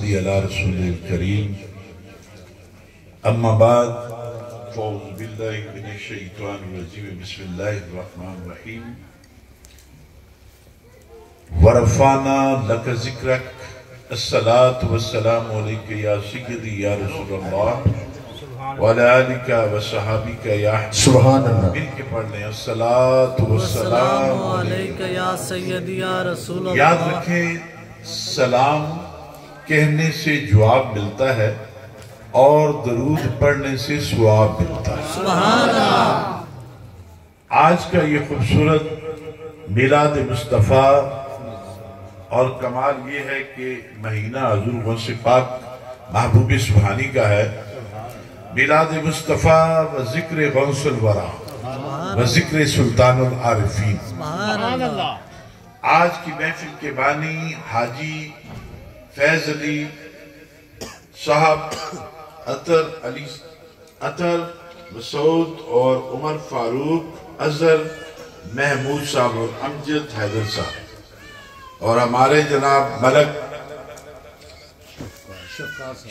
वसल्ली अला रसूलिल करीम अम्मा बाद फ़ौज़ु बिल्लाहि मिनश शैतानिर रजीम बिस्मिल्लाहिर रहमानिर रहीम वरफ़ाना लक ज़िक्रक अस्सलातु वस्सलामु अलैका या सय्यदी या रसूलल्लाह व अला आलिका व सहाबिका या सुभान अल्लाह। मिलके पढ़ लें अस्सलातु वस्सलामु अलैका या सय्यदी या रसूलल्लाह। याद रखें, सलाम कहने से जवाब मिलता है और दरूद पढ़ने से सवाब मिलता है। सुभान अल्लाह। आज का ये खूबसूरत मिलाद मुस्तफ़ा और कमाल ये है कि महीना हुज़ूर गौस पाक महबूब सुभानी का है। मिलाद मुस्तफ़ा व ज़िक्र गौसुल वरा व ज़िक्र सुल्तानुल आरिफीन। आज की महफिल के बानी हाजी फैज अली साहब, अतर मसूद और उमर फारूक, अजहर महमूद साहब और अमजद हैदर साहब और हमारे जनाब मलक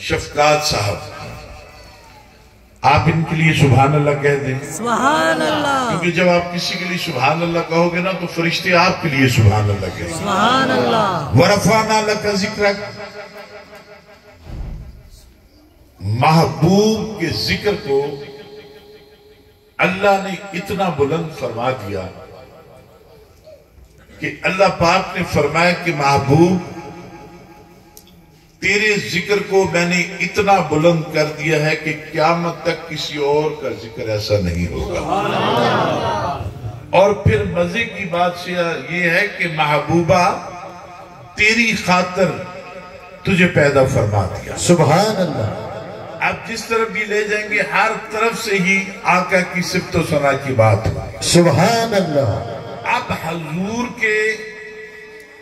शफकात साहब। आप इनके लिए सुभान अल्लाह कह दें। सुभान अल्लाह। क्योंकि जब आप किसी के लिए सुभान अल्लाह कहोगे ना तो फरिश्ते आपके लिए सुभान अल्लाह कहेंगे। सुभान अल्लाह। वरफ़ाना लक ज़िक्रक, महबूब के जिक्र को अल्लाह ने इतना बुलंद फरमा दिया कि अल्लाह पाक ने फरमाया कि महबूब तेरे जिक्र को मैंने इतना बुलंद कर दिया है कि क़यामत तक किसी और का जिक्र ऐसा नहीं होगा। और फिर मजे की बात ये है कि महबूबा तेरी खातिर तुझे पैदा फरमा दिया। सुभान अल्लाह। अब जिस तरफ भी ले जाएंगे हर तरफ से ही आका की सिफ्त व सना की बात हो। सुभान अल्लाह। अब हजूर के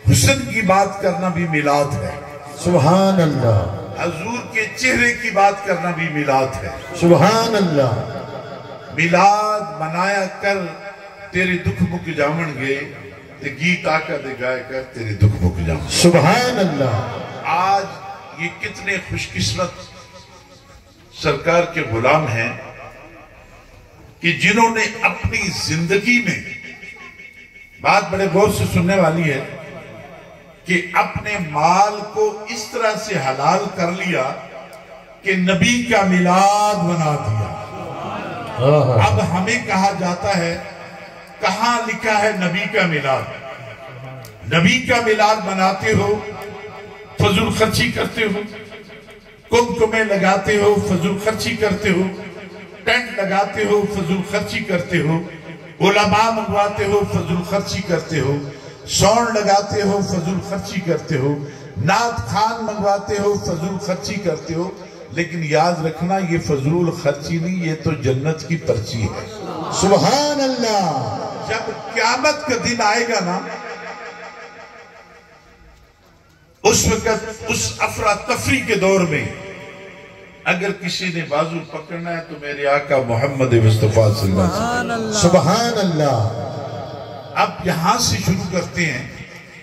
हुस्न की बात करना भी मिलाद है। सुभान अल्लाह। हजूर के चेहरे की बात करना भी मिलाद है। सुभान अल्लाह। मिलाद मनाया कर तेरे दुख मुक जावणगे ते गीत आका दे गाय कर तेरे दुख मुक जावण। सुभान अल्लाह। आज ये कितने खुशकिस्मत सरकार के गुलाम हैं कि जिन्होंने अपनी जिंदगी में, बात बड़े गौर से सुनने वाली है, कि अपने माल को इस तरह से हलाल कर लिया कि नबी का मिलाद बना दिया। अब हमें कहा जाता है, कहां लिखा है नबी का मिलाद? नबी का मिलाद बनाते हो, फजूल खर्ची करते हो, कुमकुमे लगाते हो, फजूल खर्ची करते हो, टेंट लगाते हो, फजूल खर्ची करते हो, उलमा मंगवाते हो, फजूल खर्ची करते हो, सौन लगाते हो, फजूल खर्ची करते हो, नात खान मंगवाते हो, फजूल खर्ची करते हो। लेकिन याद रखना ये फजूल खर्ची नहीं, ये तो जन्नत की पर्ची है। सुभान अल्लाह। जब क़यामत का दिन आएगा ना, उस वक्त उस अफरा तफरी के दौर में अगर किसी ने बाजू पकड़ना है तो मेरे आका मोहम्मद मुस्तफा सल्लल्लाहु अलैहि वसल्लम। सुभान अल्लाह। अब यहां से शुरू करते हैं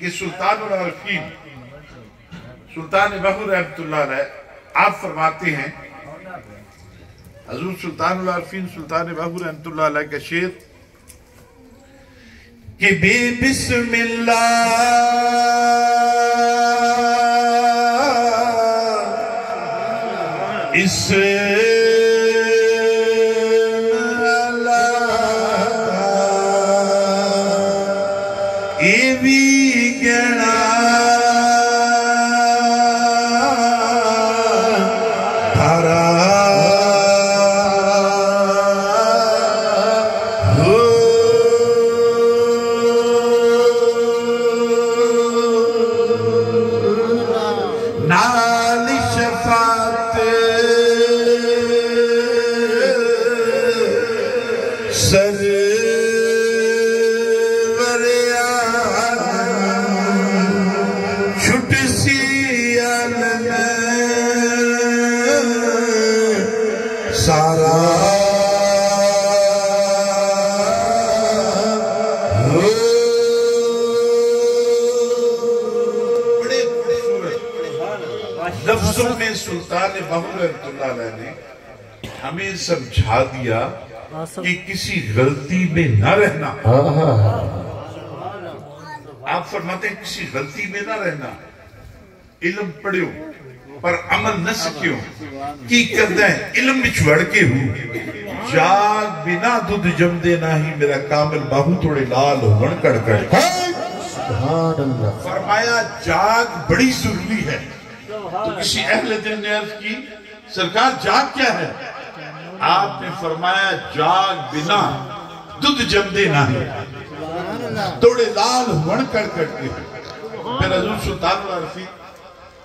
कि सुल्तानुल आरिफीन सुल्तान बहू रहमतुल्लाह अलैह आप फरमाते हैं, हजूर सुल्तानुल आरिफीन सुल्तान बहू रहमतुल्लाह अलैह का शेर कि बे बिस्मिल्लाह इस सुल्तान बाहू रहमतुल्लाह अलैह ने हमें समझा दिया कि किसी गलती में न रहना। आप फरमाते हैं किसी गलती में न रहना, इल्म पढ़ो पर अमल न सकियो की करदा है इल्म विच वड़ के हो जाग बिना दूध जमदे ना ही मेरा कामिल बाहू थोड़े लाल होवन कड़कड़। फरमाया जाग बड़ी जरूरी है। तो किसी अहले दिल ने अर्ज की सरकार जाग क्या है? आपने फरमाया जाग बिना दूध जमदे ना ही थोड़े लाल होवन कड़कड़ के। फिर हजूर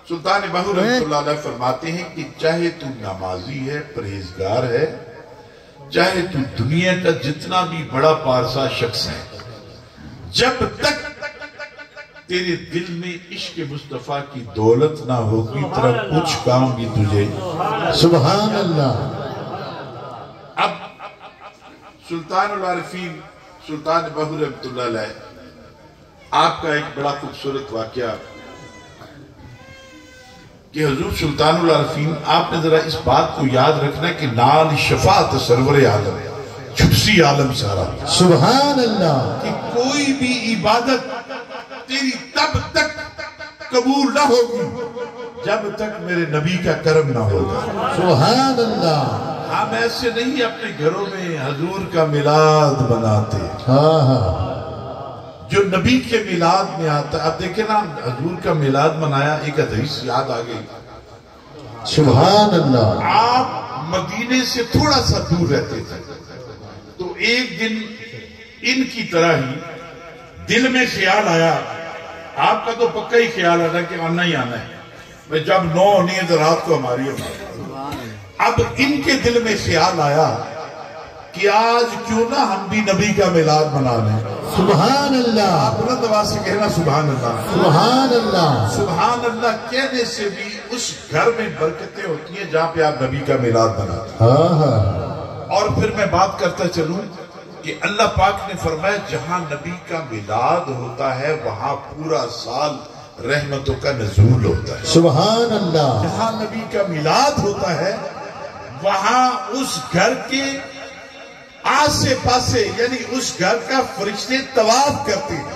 सुल्तान बाहू रहमतुल्लाह अलैह फरमाते हैं कि चाहे तू नमाजी है, परहेजगार है, चाहे तू दुनिया का जितना भी बड़ा पारसा शख्स है, जब तक तेरे दिल में इश्क मुस्तफा की दौलत ना होगी तेरा कुछ काम भी तुझे। सुभान अल्लाह। अब सुल्तानुल आरिफीन सुल्तान बाहू रहमतुल्लाह अलैह आपका एक बड़ा खूबसूरत वाकया कि हुजूर सुल्तानुल आरिफीन आपने जरा इस बात को याद रखना कि नाल शफाअत सरवर आलम छुपसी आलम सारा। सुभान अल्लाह। कि कोई भी इबादत तेरी तब तक कबूल ना होगी जब तक मेरे नबी का करम ना होगा। सुभान अल्लाह। हम ऐसे नहीं अपने घरों में हुजूर का मिलाद बनाते, जो नबी के मिलाद में आता। अब देखे ना हुजूर का मिलाद मनाया, एक हदीस याद आ गई। सुभान अल्लाह। आप मदीने से थोड़ा सा दूर रहते थे तो एक दिन इनकी तरह ही दिल में ख्याल आया, आपका तो पक्का ही ख्याल आना कि आना ही आना है, मैं जब 9 होनी है तो रात को हमारी। अब इनके दिल में ख्याल आया कि आज क्यों ना हम भी नबी का मिलाद मना लें। सुभान अल्लाह। बुलंद आवाज से कहना सुभान अल्लाह। सुभान अल्लाह। सुभान अल्लाह कहने से भी उस घर में बरकतें होती हैं जहां पे आप नबी का मिलाद मनाते हैं। और फिर मैं बात करता चलूं कि अल्लाह पाक ने फरमाया जहां नबी का मिलाद होता है वहां पूरा साल रहमतों का नज़ूल होता है। सुभान अल्लाह। जहां नबी का मिलाद होता है वहां उस घर के आसे पासे यानी उस घर का फरिश्ते तवाफ करते हैं।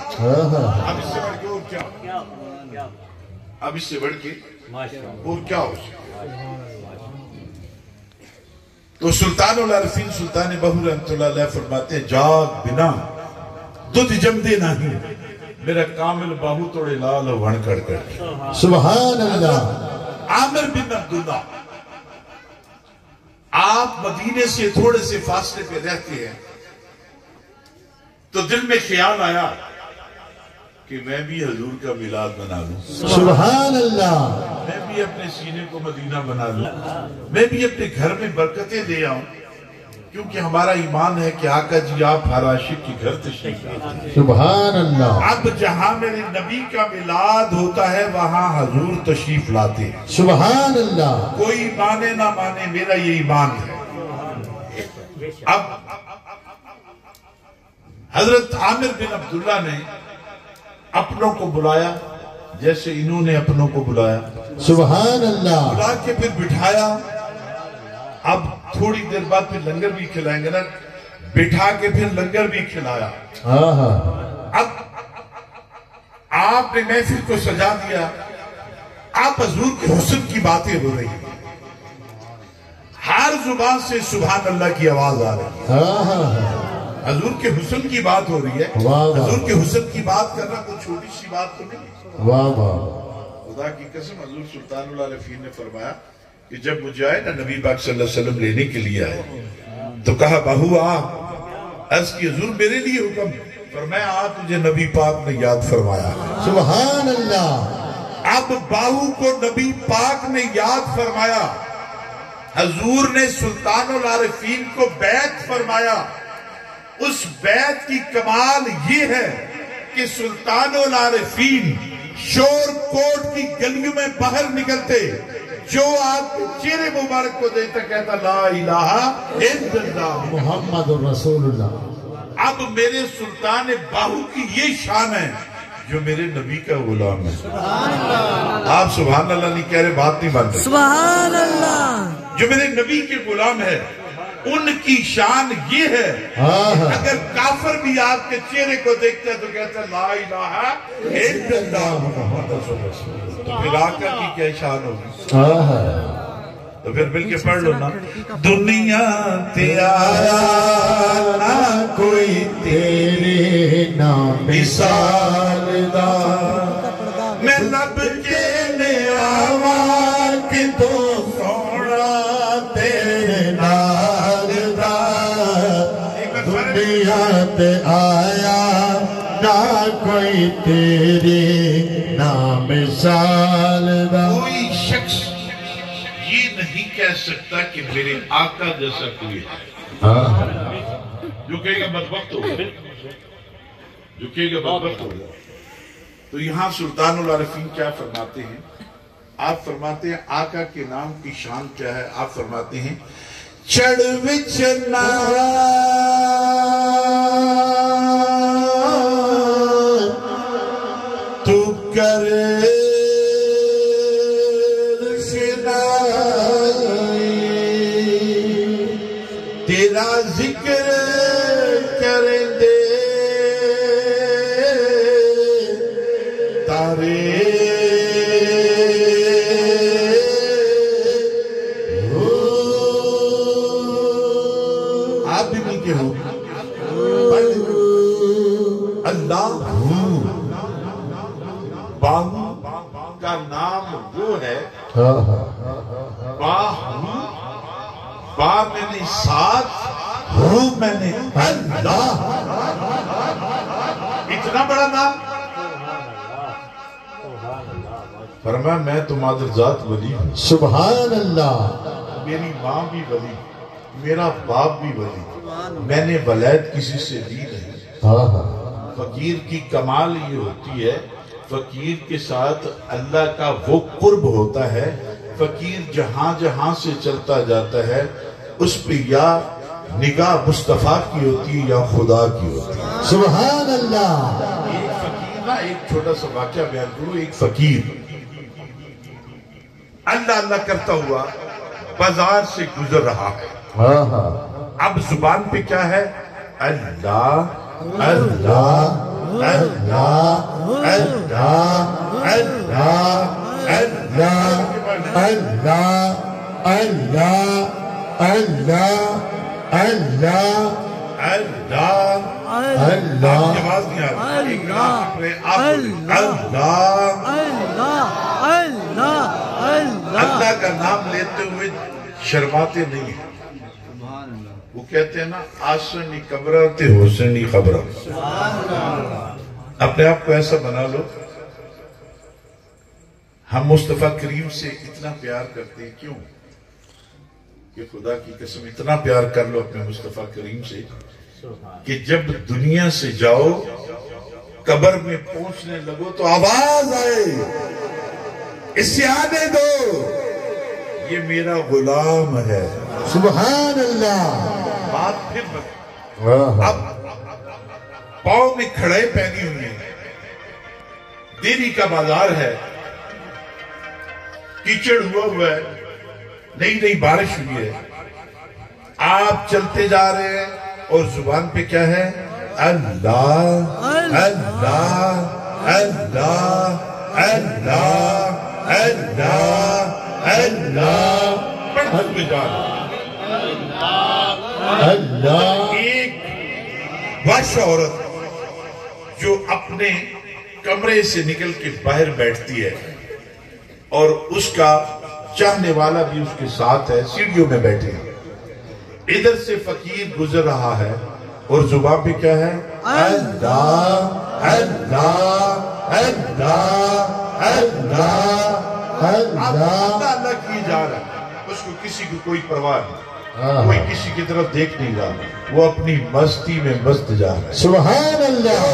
अब इससे बढ़ के और क्या? अब इससे बढ़ के और क्या हो सकता? तो सुल्तानुल आरिफीन सुल्तान बाहू रहमतुल्लाह अलैह फरमाते हैं जाग बिना दूध जमदे नहीं मेरा कामिल बाहू तोड़े लाल वण कड़कड़। सुभान अल्लाह। आमिर बिन अब्दुल्लाह आप मदीने से थोड़े से फासले पे रहते हैं तो दिल में ख्याल आया कि मैं भी हुजूर का मिलाद बना लूं। सुभान अल्लाह। मैं भी अपने सीने को मदीना बना लूं, मैं भी अपने घर में बरकतें ले आऊं, क्योंकि हमारा ईमान है कि आका जी आप हर आशिक की घर तशरीफ लाते हैं। सुभान अल्लाह। अब जहां मेरे नबी का मिलाद होता है वहां हुजूर तशरीफ लाते हैं। सुभान अल्लाह। कोई माने ना माने मेरा ये ईमान है। अब हजरत आमिर बिन अब्दुल्ला ने अपनों को बुलाया जैसे इन्होंने अपनों को बुलाया। सुभान अल्लाह। बुला के फिर बिठाया। अब थोड़ी देर बाद फिर लंगर भी खिलाएंगे ना, बिठा के फिर लंगर भी खिलाया। अब आपने महफिल को सजा दिया। आप हुजूर के हुस्न की बातें हो रही हैं, हर जुबान से सुभान अल्लाह की आवाज आ रही है। हुजूर के हुस्न की बात हो रही है। हुजूर के हुस्न की बात करना कोई छोटी सी बात तो नहीं। वाह वाह। खुदा की कसम हुजूर सुल्तानुल आरिफीन ने फरमाया कि जब मुझे आए ना नबी पाक सल्लल्लाहु अलैहि वसल्लम लेने के लिए आए तो कहा बाहू आ। अर्ज की हुजूर मेरे लिए हुक्म। फरमाया आ तुझे नबी पाक ने याद फरमाया। सुभान अल्लाह। अब बाहू को नबी पाक ने याद फरमाया। हुजूर ने सुल्तानुल आरिफीन को बैत फरमाया। उस बैत की कमाल ये है कि सुल्तानुल आरिफीन शोर कोट की गलियों में बाहर निकलते, जो आपके चेहरे मुबारक को देखता कहता ला इलाहा इल्लल्लाह मुहम्मदुर रसूलुल्लाह। अब मेरे सुल्तान बाहू की ये शान है جو میرے نبی کا غلام ہے. آپ سبحان اللہ نہیں کہہ رہے، بات نہیں بن رہی. سبحان اللہ. جو میرے نبی کے غلام ہے ان کی شان یہ ہے، اگر کافر بھی آپ کے چہرے کو دیکھتا ہے تو کہتا ہے لا الہ الا اللہ محمد رسول اللہ. تو پھر آقا کی کیا شان ہوگی؟ تو پھر مل کے پڑھ لو نا. دنیا تے آیا نہ کوئی تیرے نام مثال دا، میں لب کے لے آواں کہ تو سونا تیرے نال دا. دنیا تے آیا نہ کوئی تیرے نام مثال دا. کوئی شخص یہ نہیں کہہ سکتا کہ میرے آقا جیسا کوئی ہے. جو کہے گا بدبخت ہوگا، جو کہے گا بدبخت ہوگا. تو یہاں سلطان العارفین کیا فرماتے ہیں؟ آپ فرماتے ہیں آقا کے نام کی شان کیا ہے؟ آپ فرماتے ہیں چڑھ وچ تو کرے تیرا ذکر کریں دے تارے آپ بھی نہیں کہ ہو اللہ باہو کا نام وہ ہے، باہو با میں نے ساتھ، ہو میں نے اللہ. اتنا بڑا نام. فرمایا میں تمہاری ذات ولی ہوں. سبحان اللہ. میری ماں بھی ولی، میرا باپ بھی ولی، میں نے ولایت کسی سے لی نہیں. فقیر کی کمال یہ ہوتی ہے، فقیر کے ساتھ اللہ کا وہ قرب ہوتا ہے. فقیر جہاں جہاں سے چلتا جاتا ہے اس پہ یا نگاہ مصطفیٰ کی ہوتی ہے یا خدا کی ہوتی ہے. سبحان اللہ. ایک فقیر نا، ایک چھوٹا سا واقعہ بیان کرو. ایک فقیر اللہ اللہ کرتا ہوا بازار سے گزر رہا ہے. اب زبان پہ کیا ہے؟ اللہ اللہ اللہ اللہ اللہ اللہ اللہ اللہ اللہ اللہ اللہ اللہ. آواز نہیں آ رہی. اللہ کا نام لیتے ہوئے شرماتے نہیں ہیں. وہ کہتے ہیں نا آسنی قبرہ تے حسنی خبرہ. اپنے آپ کو ایسا بنا لو. ہم مصطفیٰ کریم سے اتنا پیار کرتے ہیں، کیوں؟ کہ خدا کی قسم اتنا پیار کر لو اپنے مصطفیٰ کریم سے کہ جب دنیا سے جاؤ قبر میں پہنچنے لگو تو آواز آئے اسے آنے دو، یہ میرا غلام ہے. سبحان اللہ. بات پھر اب پاؤں میں کھڑے پہنی ہوئی ہیں، دیری کا بازار ہے، کیچڑ ہوا ہے، نئی نئی بارش ہوئی ہے. آپ چلتے جا رہے ہیں اور زبان پہ کیا ہے؟ اللہ اللہ اللہ اللہ اللہ اللہ پڑھتے ہوئے جا رہے اللہ. ایک وحش عورت جو اپنے کمرے سے نکل کے باہر بیٹھتی ہے اور اس کا چاہنے والا بھی اس کے ساتھ ہے، سیڑھیوں میں بیٹھے ہیں. ادھر سے فقیر گزر رہا ہے اور زبان پہ کیا ہے؟ اللہ اللہ اللہ اللہ اللہ اللہ کی جا رہا ہے. اس کو کسی کو کوئی پرواہ نہیں، کوئی کسی کی طرف دیکھ نہیں رہا، وہ اپنی مستی میں مست جا رہا ہے. سبحان اللہ.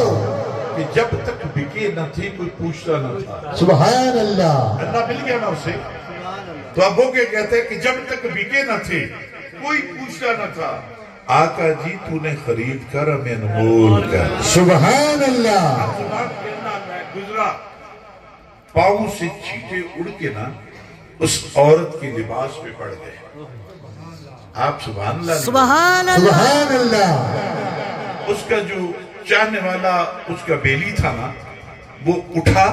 کہ جب تک بکے نہ تھے کوئی پوچھتا نہ تھا. سبحان اللہ. اللہ مل گیا نا اسے. تو اب وہ کیا کہتے ہیں کہ جب تک بکے نہ تھے کوئی پوچھتا نہ تھا، آقا جی تو نے خرید کر ہمیں انمول کر. سبحان اللہ. गुजरा, पांव से छींटे उड़ के ना उस औरत के लिबास पे पड़ गए। आप सुभान अल्लाह, सुभान अल्लाह। उसका जो चाहने वाला उसका बेली था ना, वो उठा,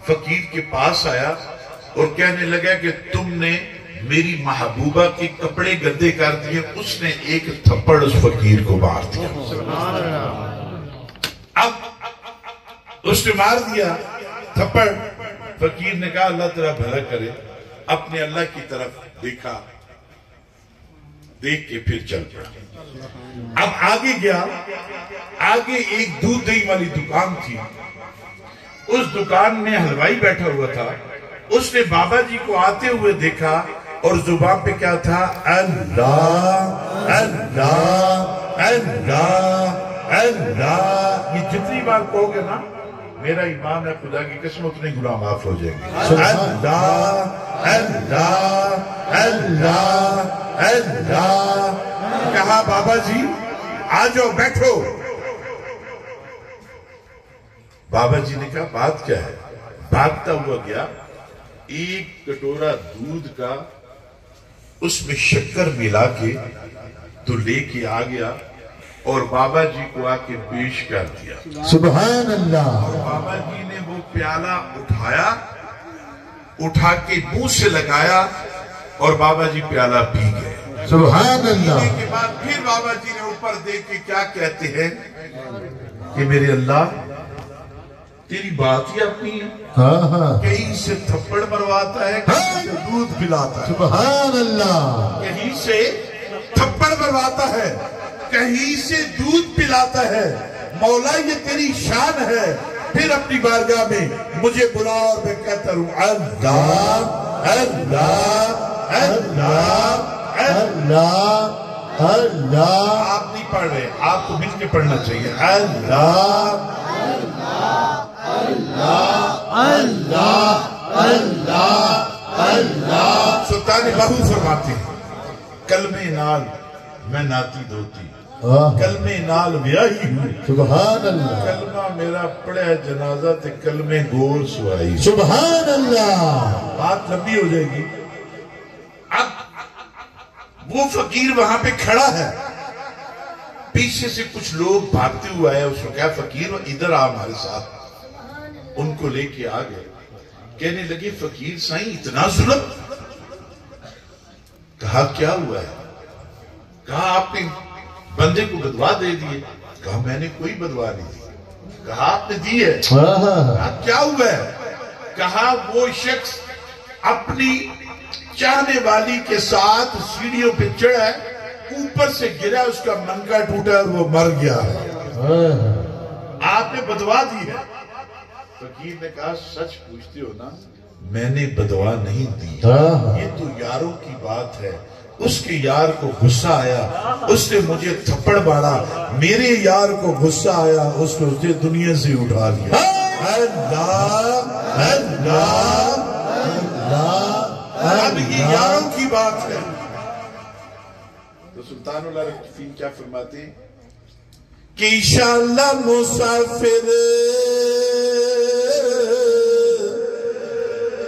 फकीर के पास आया और कहने लगा कि तुमने मेरी महबूबा के कपड़े गंदे कर दिए। उसने एक थप्पड़ उस फकीर को मार दिया। अब उसने मार दिया थप्पड़। फकीर ने कहा अल्लाह तेरा भला करे। अपने अल्लाह की तरफ देखा, देख के फिर चल पड़ा। अब आगे गया, आगे एक दूध दही वाली दुकान थी। उस दुकान में हलवाई बैठा हुआ था। उसने बाबा जी को आते हुए देखा और जुबान पे क्या था, अल्लाह अल्लाह अल्लाह अल्लाह। ये जितनी बार कहोगे ना, मेरा ईमान है खुदा की कसम, उतने गुनाह माफ हो जाएंगे। अल्लाह अल्लाह अल्लाह अल्लाह। कहा बाबा जी आ जाओ बैठो। बाबा जी ने कहा बात क्या है। भागता हुआ गया, एक कटोरा दूध का उसमें शक्कर मिला के तो लेके आ गया और बाबा जी को आके पेश कर दिया। सुभान अल्लाह। और बाबा जी ने वो प्याला उठाया, उठा के मुंह से लगाया और बाबा जी प्याला पी गए। सुभान अल्लाह। पीने के बाद फिर बाबा जी ने ऊपर देख के क्या कहते हैं कि मेरे अल्लाह तेरी बात ही अपनी है। हाँ हाँ। कहीं से थप्पड़ मरवाता है, कहीं से दूध पिलाता है। सुभान अल्लाह। कहीं से थप्पड़ मरवाता है, कहीं से दूध पिलाता है। मौला ये तेरी शान है। फिर अपनी बारगाह में मुझे बुला और मैं कहता हूँ अल्लाह अल्लाह अल्लाह अल्लाह अल्लाह। आप नहीं पढ़ रहे, आपको मिल के पढ़ना चाहिए। अल्लाह अल्लाह अल्लाह अल्लाह। सुल्तान बाहू फरमाते हैं कलमे नाल मैं नाती धोती, कलमे नाल ब्याही हूँ। सुभान अल्लाह। कलमा मेरा पढ़े जनाजा ते कलमे गोल सुहाई। सुभान अल्लाह। बात लंबी हो जाएगी। अब वो फकीर वहां पे खड़ा है, पीछे से कुछ लोग भागते हुए आए। उसको क्या फकीर इधर आ हमारे साथ। उनको लेके आ गए, कहने लगे फकीर साईं इतना जुल्म। कहा क्या हुआ है। कहा आपने बंदे को बदवा दे दिए। कहा मैंने कोई बदवा नहीं दी। कहा आपने दी है। कहा क्या हुआ है। कहा वो शख्स अपनी चाहने वाली के साथ सीढ़ियों पे चढ़ा है, ऊपर से गिरा, उसका मनका टूटा और वो मर गया है। आपने बदवा दी है। फकीर ने कहा सच पूछते हो ना, मैंने बदवा नहीं दी। ये तो यारों की बात है। उसके यार को गुस्सा आया, उसने मुझे थप्पड़ मारा। मेरे यार को गुस्सा आया, उसने मुझे दुनिया से उठा लिया। अल्लाह अल्लाह अल्लाह। अब ये यारों की बात है। तो सुल्तानुल आरिफीन क्या फरमाते हैं कि इंशाअल्लाह मुसाफिर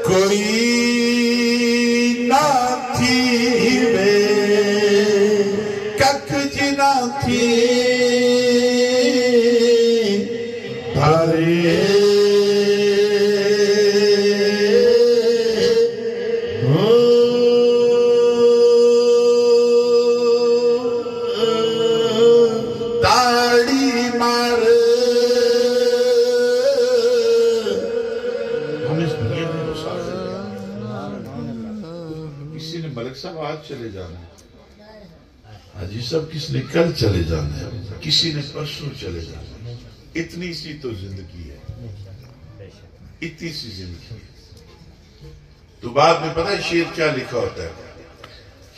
कोई ना थी वे कख जिना थी हरे चले जाना है, हाजी साहब किसी ने कल चले जाना है, किसी ने परसों चले जाना है। इतनी सी तो जिंदगी है, इतनी सी जिंदगी है। तो बाद में पता है शेर क्या लिखा होता है।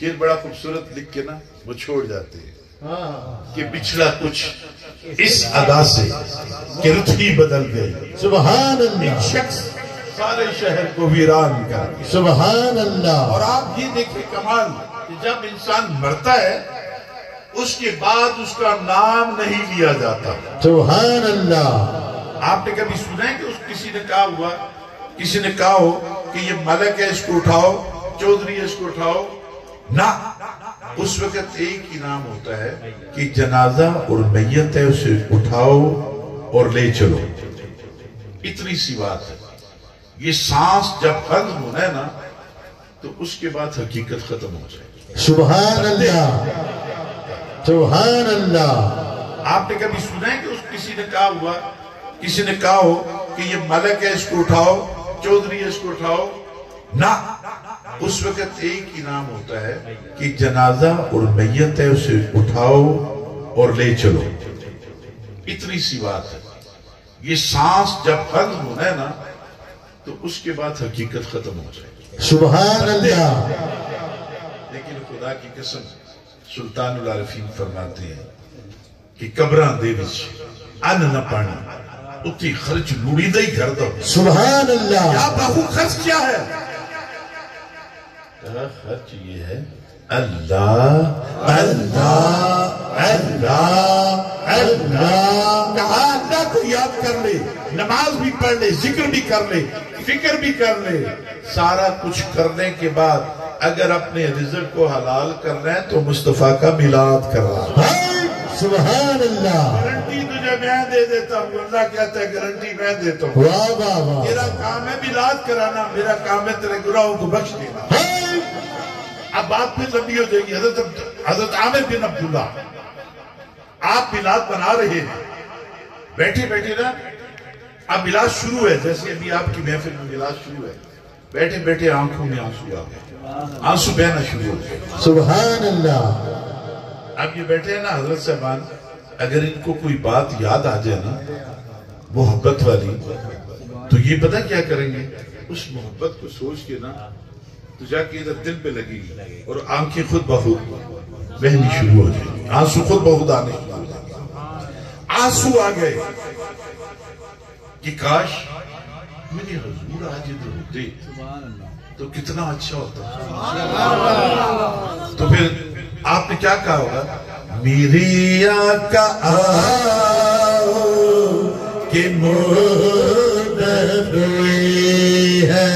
शेर बड़ा खूबसूरत लिख के ना वो छोड़ जाते हैं कि बिछड़ा कुछ इस अदा से कि रुत ही बदल गई। सुभान अल्लाह। शख्स सारे शहर को वीरान कर दिया। सुभान अल्लाह। और आप ये देखिए कमाल कि जब इंसान मरता है उसके बाद उसका नाम नहीं लिया जाता। सुभान अल्लाह। आपने कभी सुना है कि उसकी کسی نے کہا ہوا، کسی نے کہا ہو کہ یہ ملک ہے اس کو اٹھاؤ، چودھری ہے اس کو اٹھاؤ، نہ، اس وقت ایک ہی نام ہوتا ہے کہ جنازہ اور میت ہے، اسے اٹھاؤ اور لے چلو، اتنی سی بات ہے۔ یہ سانس جب ختم ہونا ہے نا تو اس کے بعد حقیقت ختم ہو جائے۔ سبحان اللہ، سبحان اللہ۔ آپ نے کبھی سنا ہے کہ کسی نے کہا ہوا، کسی نے کہا ہو کہ یہ ملک ہے اس کو اٹھاؤ، چودھری ہے اس کو اٹھاؤ، نہ، اس وقت ایک ہی نام ہوتا ہے کہ جنازہ اور میت ہے، اسے اٹھاؤ اور لے چلو، اتنی سی بات ہے۔ یہ سانس جب ختم ہونا ہے نا تو اس کے بعد حقیقت ختم ہو جائے۔ سبحان اللہ۔ لیکن خدا کی قسم سلطان العارفین فرماتے ہیں کہ قبراں دے وچ ان نہ پانی اتھی خرچ لوڑی دا ہی گھر دو۔ سبحان اللہ۔ یا باہو خرچ کیا ہے؟ خرچ یہ ہے اللہ اللہ اللہ اللہ۔ کہا اللہ کو یاد کر لے، نماز بھی پڑھ لے، ذکر بھی کر لے، فکر بھی کر لے، سارا کچھ کرنے کے بعد اگر اپنے رزق کو حلال کر رہے ہیں تو مصطفیٰ کا میلاد کر رہا ہے۔ سبحان اللہ۔ گارنٹی تجھے میں دے دیتا ہوں، اللہ کہتا ہے گارنٹی میں دیتا ہوں۔ واہ واہ واہ۔ میرا کام ہے میلاد کرانا، میرا کام ہے تیرے گناہوں کو بخش دینا۔ اب بات پھر لمبی ہو جائے گی۔ حضرت عامر بن عبداللہ، آپ میلاد بنا رہے ہیں، بیٹھے بیٹھے نا، اب میلاد شروع ہے، جیسے ابھی آپ کی محفل میں میلاد شروع ہے، بیٹھے بیٹھے آنکھوں میں آنسو آ گئے، آنسو بہنا شروع ہو گئے۔ سبحان اللہ۔ اب یہ بیٹھے ہیں نا حضرت صاحبان، اگر ان کو کوئی بات یاد آ جائے نا محبت والی تو یہ پتہ کیا کریں گے، اس محبت کو سوچ کے نا تو جا کے ادھر دل پہ لگے گی اور آنکھیں خود بخود بہنی شروع ہو جائیں گی، آنسو خود بخود آنے شروع ہو جائیں گے۔ آنسو آ گئے کہ کاش میرے حضور آج ادھر ہوتے تو کتنا اچھا ہوتا۔ تو پھر آپ نے کیا کہا ہوگا؟ میری آقا آؤ کہ مدت ہوئی ہے،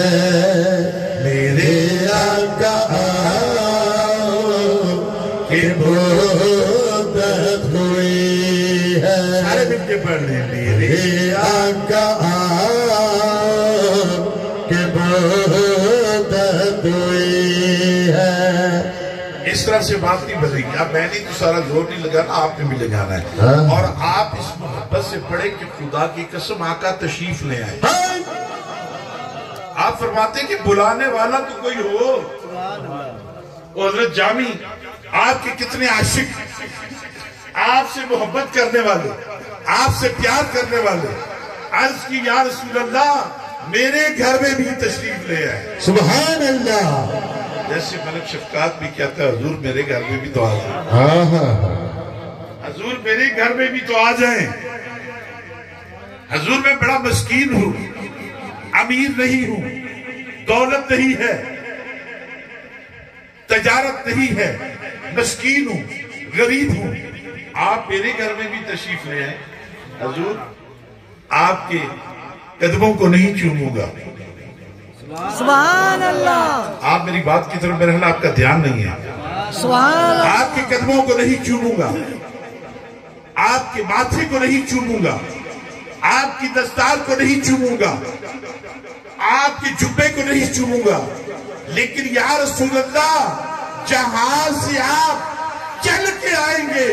میرے آقا آؤ کہ مدت ہوئی ہے، سارے مل کے پڑھ لیں، میرے آقا آؤ کہ مدت ہوئی ہے۔ اس طرح سے بات نہیں بدلے گی۔ اب میں نے تو سارا زور نہیں لگانا، آپ نے بھی لگانا ہے، اور آپ اس محبت سے پڑھیں کہ خدا کی قسم آقا تشریف لے آئے۔ آپ فرماتے ہیں کہ بلانے والا تو کوئی ہو۔ حضرت جامی آپ کے کتنے عاشق، آپ سے محبت کرنے والے، آپ سے پیار کرنے والے، عرض کی یا رسول اللہ میرے گھر میں بھی تشریف لے آئے۔ سبحان اللہ۔ جیسے ملک شفقات بھی کہتا ہے حضور میرے گھر میں بھی تو آ جائیں، حضور میرے گھر میں بھی تو آ جائیں۔ حضور میں بڑا مسکین ہوں، امیر نہیں ہوں، دولت نہیں ہے، تجارت نہیں ہے، مسکین ہوں، غریب ہوں، آپ میرے گھر میں بھی تشریف لے آئیں، حضور آپ کے قدموں کو نہیں چوموں گا۔ سبحان اللہ۔ آپ میری بات کی طرف میرے خیال آپ کا دھیان نہیں ہے۔ سبحان اللہ۔ آپ کے قدموں کو نہیں چوموں گا، آپ کے ماتھے کو نہیں چوموں گا، آپ کی دستار کو نہیں چوموں گا، آپ کے جبے کو نہیں چوموں گا، لیکن یا رسول اللہ جہاں سے آپ چل کے آئیں گے،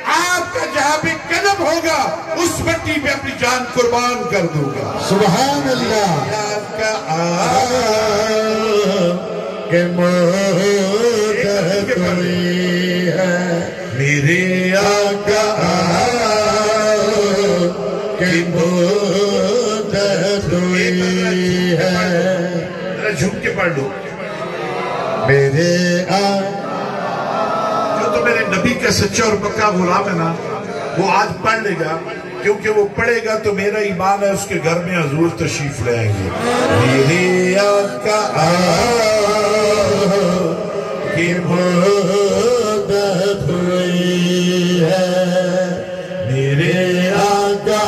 آپ کا جہاں بھی قدم ہوگا اس مٹی پہ اپنی جان قربان کر دوں گا۔ سبحان اللہ۔ کہ مدت ہوئی ہے، میرے آقا کہ مدت ہوئی ہے، ذرا جھک کے پڑھ لو۔ میرے جو تو میرے نبی کا سچا اور پکا غلام ہے نا وہ آج پڑھ لے گا، کیونکہ وہ پڑھے گا تو میرا ایمان ہے اس کے گھر میں حضور تشریف لے آئیں گے۔ میرے آقا کہ مدت ہوئی ہے، میرے آقا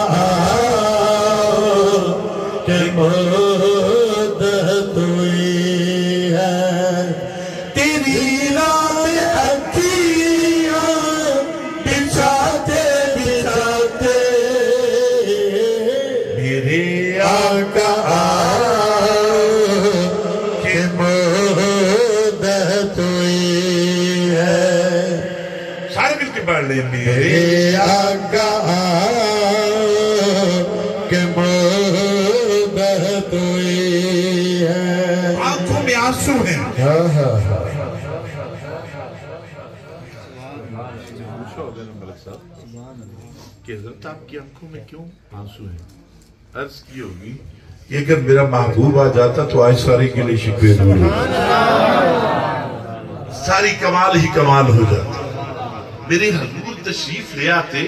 لیں میرے میرے آقا کے محبت ہوئی ہے. آنکھوں میں آنسو ہیں. کہ حضرت آپ کی آنکھوں میں کیوں آنسو ہیں؟ عرض کی ہوگی کہ اگر میرا محبوب آ جاتا تو آج سارے کے لیے شکوے دور ہو ساری کمال ہی کمال ہو جاتا. میرے حضور تشریف لے آتے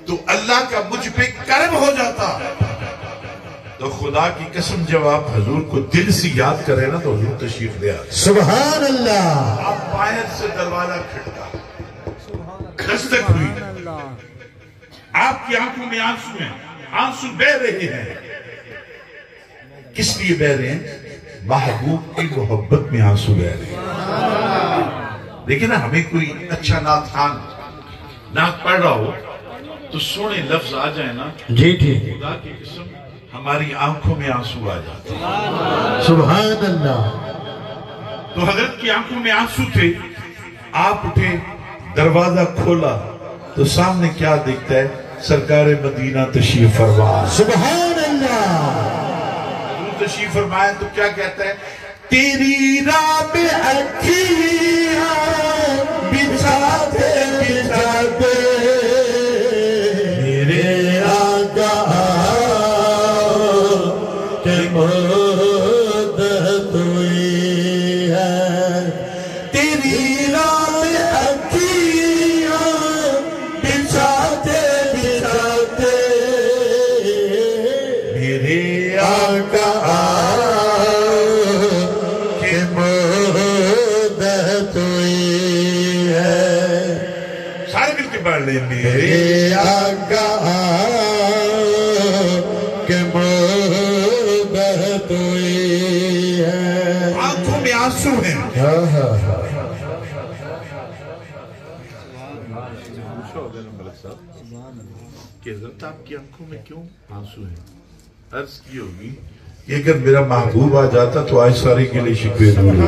تو اللہ کا مجھ پہ کرم ہو جاتا. تو خدا کی قسم جب آپ حضور کو دل سے یاد کریں نا تو حضور تشریف لے آتے. سبحان اللہ. آپ باہر سے دروازہ کھٹکا دستک ہوئی. آپ کی آنکھوں میں آنسو ہیں. آنسو بہ رہے ہیں. کس لیے بہ رہے ہیں؟ محبوب کی محبت میں آنسو بہ رہے ہیں. لیکن ہمیں کوئی اچھا نعت خان نعت پڑھ رہا ہو تو سونے لفظ آ جائیں نا جی جی خدا کی قسم ہماری آنکھوں میں آنسو آ جاتے ہیں. سبحان اللہ. تو حضرت کی آنکھوں میں آنسو تھے. آپ اٹھے دروازہ کھولا تو سامنے کیا دیکھتا ہے؟ سرکار مدینہ تشریف فرما. سبحان اللہ. تشریف فرمائے تو کیا کہتا ہے؟ تیری راہ پہ اکھیاں بچھاتے بچھاتے میرے آقا کے محبت ہوئی ہے. تیری راہ پہ اکھیاں بچھاتے بچھاتے میرے آقا کے محبت ہوئی ہے. سارے مل کے پڑھ لیں. میرے آقا کے محبت ہوئی ہے. آنکھوں میں آنسو ہیں. کہ حضرت آپ کی آنکھوں میں کیوں آنسو ہیں؟ عرض کی ہوگی کہ اگر میرا محبوب آ جاتا تو آج سارے کے لیے شکوے دور ہو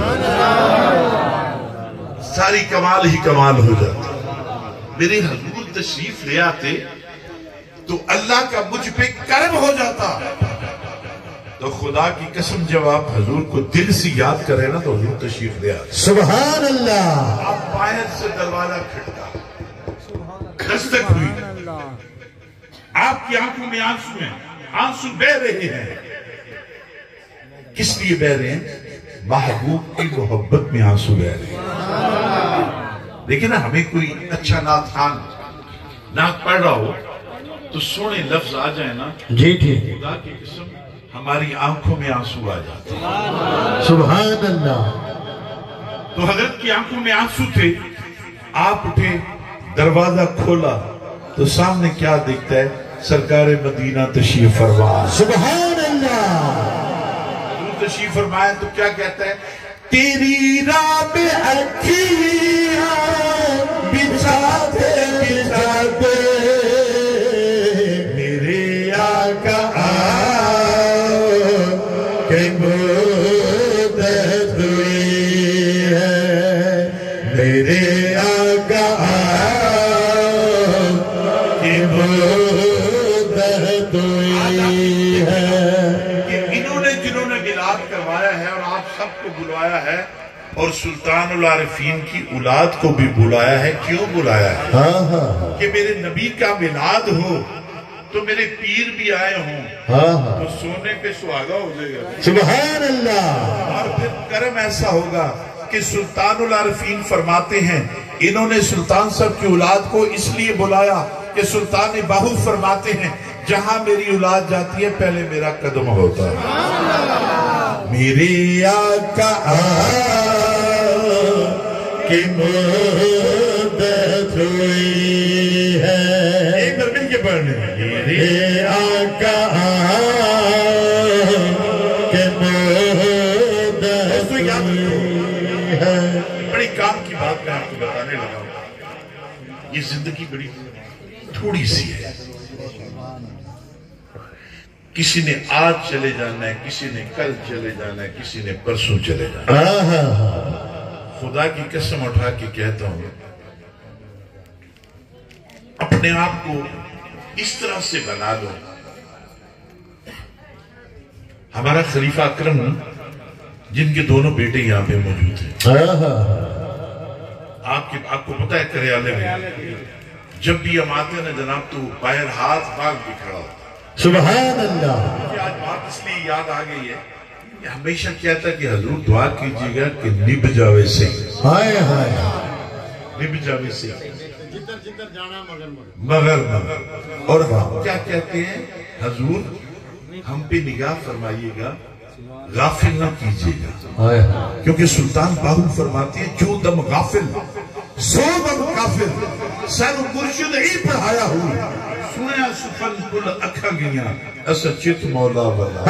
ساری کمال ہی کمال ہو جاتا. میرے حضور تشریف لے آتے تو اللہ کا مجھ پہ کرم ہو جاتا. تو خدا کی قسم جب آپ حضور کو دل سے یاد کریں نا تو حضور تشریف لے آتے. سبحان اللہ. آپ باہر سے دروازہ کھٹکا دستک ہوئی. آپ کی آنکھوں میں آنسو ہیں. آنسو بہ رہے ہیں. کس لیے بہ رہے ہیں؟ محبوب کی محبت میں آنسو بہ رہے ہیں. لیکن ہمیں کوئی اچھا نعت خان نعت پڑھ رہا ہو تو سونے لفظ آ جائیں نا جی جی خدا کی قسم ہماری آنکھوں میں آنسو آ جاتے ہیں. سبحان اللہ. تو حضرت کی آنکھوں میں آنسو تھے. آپ اٹھے دروازہ کھولا تو سامنے کیا دیکھتا ہے؟ سرکار مدینہ تشریف فرما. سبحان اللہ. تشریف فرمائے تو کیا کہتا ہے؟ تیری راہ پہ اکھیاں بچھاتے بچھاتے میرے آقا کے محبت ہوئی ہے. میرے آقا کے محبت ہوئی ہے. جنہوں نے ملاد کروایا ہے اور آپ سب کو بلوایا ہے اور سلطان العارفین کی اولاد کو بھی بلایا ہے. کیوں بلایا ہے؟ کہ میرے نبی کا ملاد ہو تو میرے پیر بھی آئے ہوں تو سونے پہ سہاگا ہو جائے گا. سبحان اللہ. اور پھر کرم ایسا ہوگا کہ سلطان العارفین فرماتے ہیں انہوں نے سلطان صاحب کی اولاد کو اس لیے بلایا کہ سلطان باہو فرماتے ہیں جہاں میری اولاد جاتی ہے پہلے میرا قدم ہوتا ہے. میرے آقا کی محبت ہوئی ہے. ایک بار مل کے پڑھنے. میرے آقا کی محبت ہوئی ہے. بڑی کام کی بات میں آپ کو بتانے لگا ہوں. یہ زندگی بڑی تھوڑی سی ہے. کسی نے آج چلے جانا ہے, کسی نے کل چلے جانا ہے, کسی نے پرسوں چلے جانا ہے. خدا کی قسم اٹھا کے کہتا ہوں अपने आप को इस तरह से बना लो। हमारा खलीफा अकरम जिनके दोनों बेटे यहाँ पे मौजूद हैं, आपको पता है करियाले में जब भी हम आते हैं ना जनाब, तो बाहर हाथ बाग भी खड़ा होता। सुभान अल्लाह। आज बात इसलिए याद आ गई है, हमेशा कहता कि हजूर दुआ कीजिएगा कि निभ जावे से, हाय हाय, निभ जावे से जिधर जाना मगर। और क्या कहते हैं हजूर, हम पे निगाह फरमाइएगा, गाफिल ना कीजिएगा, क्योंकि सुल्तान बाहू फरमाती है जो दम गाफिल सो दम काफिल, सानू मुर्शिद ही पढ़ाया हुआ, सुनया सुफल कुल अखा गया अस चित मौला वाला,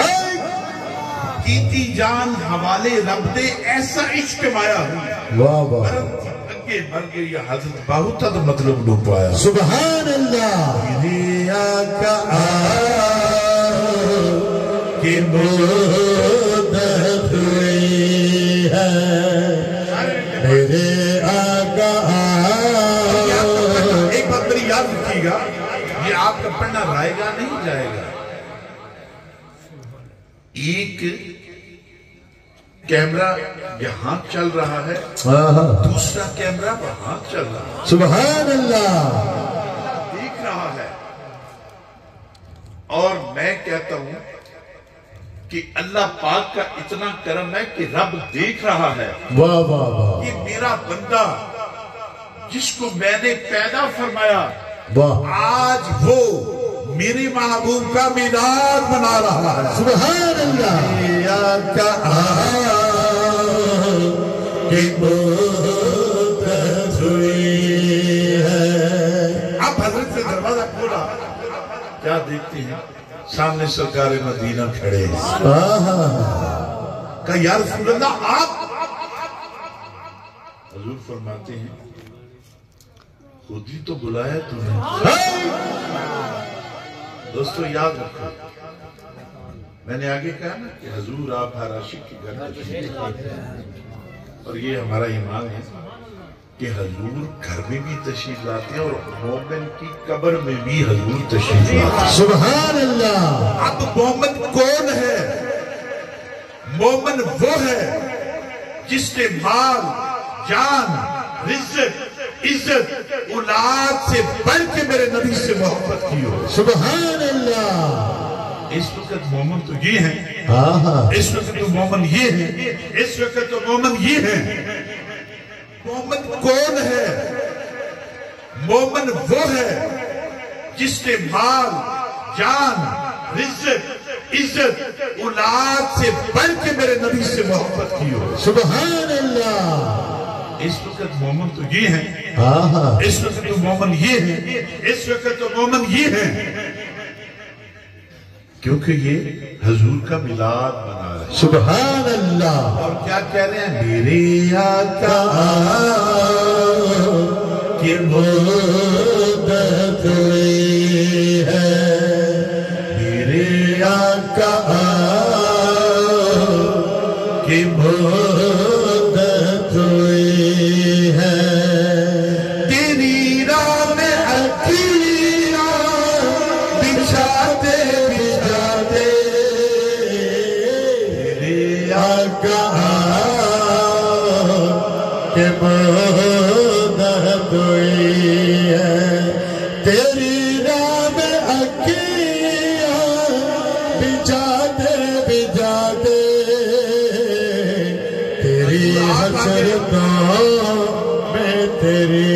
कीती जान हवाले रब दे ऐसा इश्क माया हुआ। वाह वाह, अगे मर गई हजरत बाहू तद मतलब डूब पाया। सुभान अल्लाह। आका कि मुद्दत हुई है मेरे आका। एक बात मेरी याद रखिएगा, ये आपका पढ़ना रहेगा नहीं जाएगा। एक कैमरा यहाँ चल रहा है, दूसरा कैमरा वहां चल रहा है। सुभान अल्लाह। देख रहा है, और मैं कहता हूं कि अल्लाह पाक का इतना करम है कि रब देख रहा है। वाह वाह वाह। ये मेरा बंदा जिसको मैंने पैदा फरमाया, वाह, आज वो मेरे महबूब का मीनार बना रहा है। सुभान अल्लाह। अब हजरत से दरवाजा खोला, क्या देखते हैं सामने सरकार मदीना खड़े हैं। कहा यार रसूल अल्लाह आप, हजूर फरमाते हैं खुद ही तो बुलाया तूने। दोस्तों याद रखो, मैंने आगे कहा ना कि हजूर आप हर आशिक के घर तशरीफ लाते हैं, और ये हमारा ईमान है कि हजूर घर में भी तशरीफ लाते हैं और मोमिन की कब्र में भी हजूर तशरीफ लाते हैं। सुभान अल्लाह। अब मोमिन कौन है? मोमिन वो है जिसने माल, जान, रिज़्क़, इज्जत, औलाद से बढ़ के मेरे नबी से मोहब्बत की हो। सुभान अल्लाह। इस वक्त मोमिन तो ये है, इस वक्त तो मोमिन ये है, इस वक्त तो मोमिन ये है। मोमिन कौन है? मोमिन वो है जिसने माल, जान, रिज़्क़, इज्जत, औलाद से बढ़ के मेरे नबी से मोहब्बत की हो। सुभान अल्लाह। इस वक्त मोमिन तो ये है, इस वक्त तो मोमिन ये है, इस वक्त तो मोमिन ये है, क्योंकि ये हजूर का मिलाद बना रहे हैं। सुभान अल्लाह। और क्या कह रहे हैं? मेरे आका की मुद्दत हुई है, मेरे आका की मुद्दत हुई है, तेरी राह में अकीरा बिछाते बिछाते मेरे आका के मुद्दत हुई है, तेरी राह में अकीरा बिछाते बिछाते तेरी हसरतों में, तेरी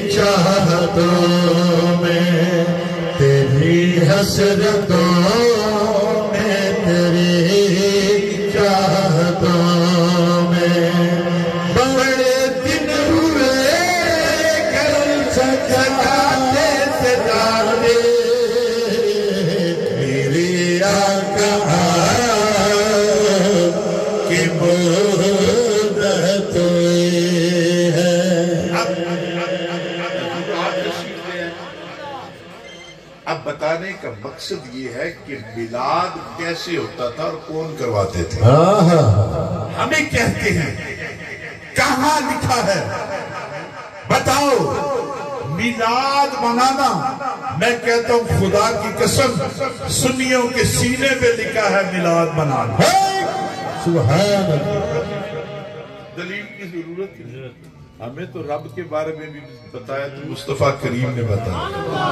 चाहतों में, तेरी हसरतों में, तेरी चाहतों में बड़े दिन हुए कर सजाते सजाते मेरे आका की मुद्दत हुई है। अब बताने का मकसद ये है कि मिलाद कैसे होता था और कौन करवाते थे। हमें कहते हैं कहाँ लिखा है बताओ میلاد منانا، میں کہتا ہوں خدا کی قسم سنیوں کے سینے پہ لکھا ہے میلاد منانا۔ سبحان اللہ۔ دلیل کی ضرورت ہے؟ ہمیں تو رب کے بارے میں بھی بتایا تو مصطفیٰ کریم نے بتایا،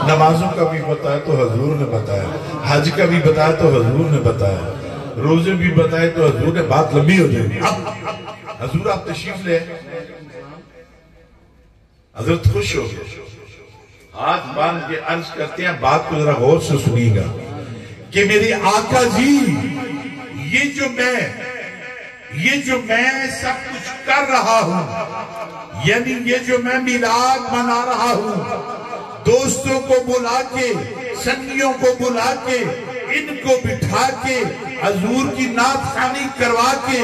نمازوں کا بھی بتایا تو حضور نے بتایا، حج کا بھی بتایا تو حضور نے بتایا، روزے بھی بتائے تو حضور نے، بات لمبی ہو جائے گی۔ اب حضور آپ تشریف لے، حضرت خوش ہو گئے، ہاتھ باندھ کے عرض کرتے ہیں، بات کو ذرا غور سے سنیے گا کہ میرے آقا جی یہ جو میں سب کچھ کر رہا ہوں، یعنی یہ جو میں میلاد منا رہا ہوں، دوستوں کو بلا کے، سنگیوں کو بلا کے، ان کو بٹھا کے، حضور کی نعت خوانی کروا کے،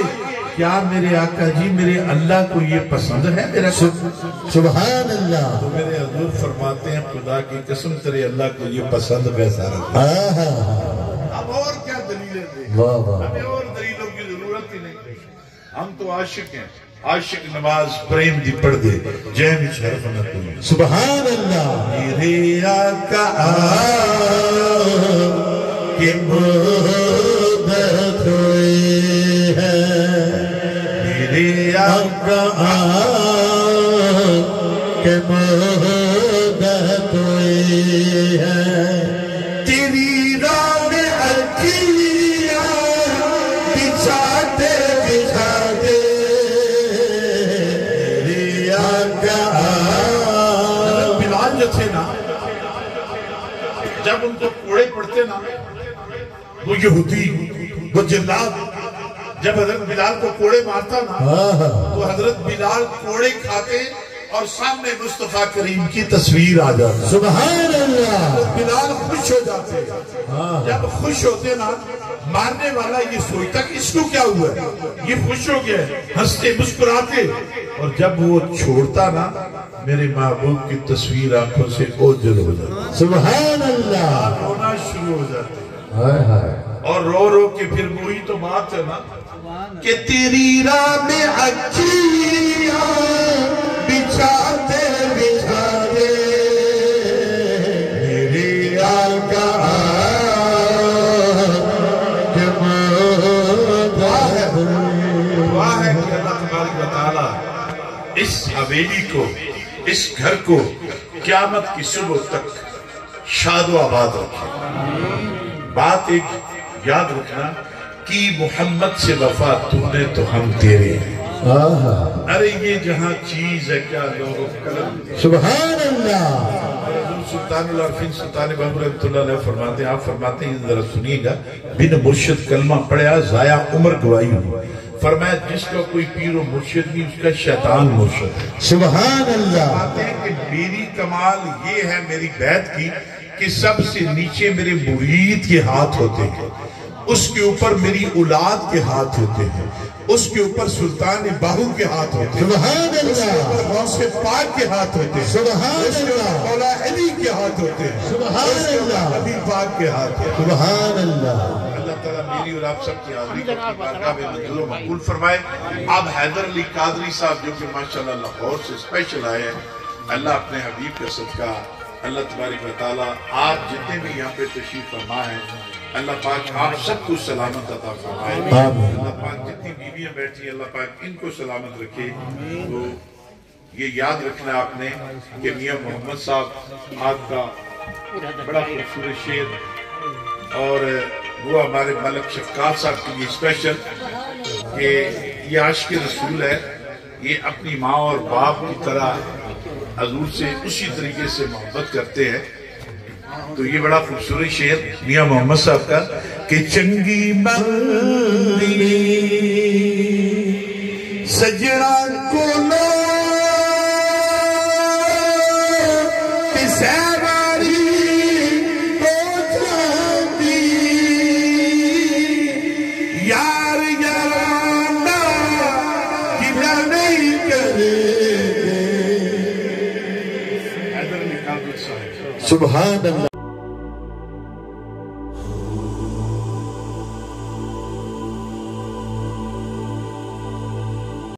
کیا میرے آقا جی میرے اللہ کو یہ پسند ہے؟ میرا سبحان اللہ۔ تو میرے حضور فرماتے ہیں خدا کی قسم تیرے اللہ کو یہ پسند ہے سارا۔ اب اور کیا دلیلیں دیں؟ ہمیں اور دلیلوں کی ضرورت ہی نہیں، ہم تو عاشق ہیں، عاشق نماز پریم دی پڑھ دے، جین شرف نہ کوئی۔ سبحان اللہ۔ میرے آقا کہ مدت ہوئی ہے، میرے آقا کہ مدت ہوئی ہے، تیری راہ میں اکیاں بچھاتے بچھاتے، میرے آقا۔ بلال جو تھے نا، جب ان کو کوڑے پڑتے نا، وہ یہودی، وہ جلاد، جب حضرت بلال کو کوڑے مارتا نا تو حضرت بلال کوڑے کھاتے اور سامنے مصطفیٰ کریم کی تصویر آ جاتی۔ سبحان اللہ۔ تو بلال خوش ہو جاتے، جب خوش ہوتے نا مارنے والا یہ سوچتا کہ اس کو کیا ہوا ہے، یہ خوش ہو گیا، ہنستے مسکراتے، اور جب وہ چھوڑتا نا میرے محبوب کی تصویر آنکھوں سے اوجھل ہو جاتی، سبحان اللہ۔ رونا شروع ہو جاتے، ہائے اور رو رو کے پھر وہی تو بات ہے نا کہ تیری راہ میں اکیاں بچھاتے بچھاتے، میرے آقا کہ دعا ہے کہ اللہ تبارک و تعالی اس حویلی کو، اس گھر کو قیامت کی صبح تک شاد و آباد رکھے۔ بات ایک یاد رکھنا کہ محمد سے وفا تم نے تو ہم تیرے ہیں۔ ارے یہ جہاں چیز ہے کیا لوگ قلم۔ سبحان اللہ۔ سلطان العارفین سلطان بہبود رحمۃ اللہ علیہ فرماتے ہیں، آپ فرماتے ہیں ذرا سنیے گا، بن مرشد کلمہ پڑھیا ضائع عمر گوائی ہوئی، فرمایا جس کا کوئی پیر و مرشد نہیں اس کا شیطان مرشد ہے۔ سبحان اللہ۔ فرماتے ہیں کہ میری کمال یہ ہے میری بیعت کی کہ سب سے نیچے میرے مرید کے ہاتھ ہوتے ہیں، اس کے اوپر میری اولاد کے ہاتھ ہوتے ہیں، اس کے اوپر سلطان باہو کے ہاتھ ہوتے ہیں، سبحان اس کے اوپر اللہ۔ غوث پاک کے ہاتھ ہوتے ہیں، سبحان اس کے اوپر اللہ۔ مولا علی کے ہاتھ ہوتے ہیں، سبحان اس کے اوپر اللہ۔ نبی پاک کے ہاتھ ہوتے ہیں۔ سبحان اللہ۔ اللہ تعالیٰ میری اور آپ سب کی حاضری کو اپنی بارگاہ میں منظور و مقبول فرمائے۔ اب حیدر علی قادری صاحب جو کہ ماشاءاللہ لاہور سے اسپیشل آئے ہیں، اللہ اپنے حبیب کا صدقہ، اللہ تبارک و تعالیٰ آپ جتنے بھی یہاں پہ تشریف فرما ہیں، اللہ پاک آپ سب کو سلامت عطا فرمائے۔ آمین۔ اللہ پاک جتنی بیویاں بیٹھی ہیں اللہ پاک ان کو سلامت رکھے۔ تو یہ یاد رکھنا آپ نے کہ میاں محمد صاحب آپ کا بڑا خوبصورت شعر، اور وہ ہمارے ملک شفقات صاحب کے لیے اسپیشل کہ یہ عاشق رسول ہے، یہ اپنی ماں اور باپ کی طرح حضور سے اسی طریقے سے محبت کرتے ہیں۔ تو یہ بڑا خوبصورت شعر میاں محمد صاحب کا کہ چنگی مندی سجنا کو لو سبحان اللہ۔